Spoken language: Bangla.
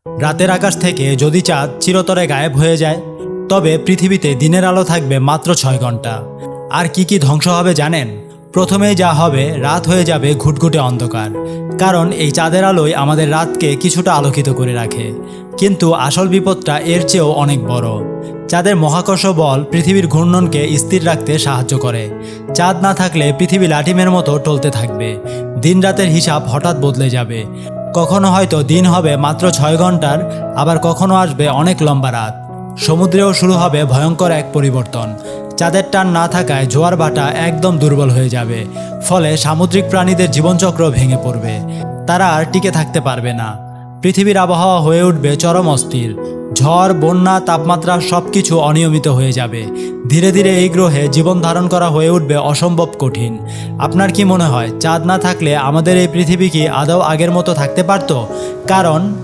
রাতের আকাশ থেকে যদি চাঁদ চিরতরে গায়েব হয়ে যায়, তবে পৃথিবীতে দিনের আলো থাকবে মাত্র 6 ঘন্টা। আর কি কি ধ্বংস হবে জানেন? প্রথমেই যা হবে, রাত হয়ে যাবে ঘুটঘুটে অন্ধকার। কারণ এই চাঁদের আলোয় আমাদের রাতকে কিছুটা আলোকিত করে রাখে। কিন্তু আসল বিপদটা এর চেয়েও অনেক বড়। চাঁদের মহাকর্ষ বল পৃথিবীর ঘূর্ণনকে স্থির রাখতে সাহায্য করে। চাঁদ না থাকলে পৃথিবী লাঠিমের মতো টলতে থাকবে। দিন রাতের হিসাব হঠাৎ বদলে যাবে। কখনো হয়তো দিন হবে মাত্র 6 ঘন্টার, আবার কখনো আসবে অনেক লম্বা রাত। সমুদ্রেও শুরু হবে ভয়ঙ্কর এক পরিবর্তন। চাঁদের টান না থাকায় জোয়ার ভাটা একদম দুর্বল হয়ে যাবে। ফলে সামুদ্রিক প্রাণীদের জীবনচক্র ভেঙে পড়বে। তারা আর টিকে থাকতে পারবে না। পৃথিবীর আবহাওয়া হয়ে উঠবে চরম অস্থির। ঝড়, বন্যা, তাপমাত্রা সবকিছু অনিয়মিত হয়ে যাবে। ধীরে ধীরে এই গ্রহে জীবন ধারণ করা হয়ে উঠবে অসম্ভব কঠিন। আপনার কি মনে হয়, চাঁদ না থাকলে আমাদের এই পৃথিবী কি আদৌ আগের মতো থাকতে পারত? কারণ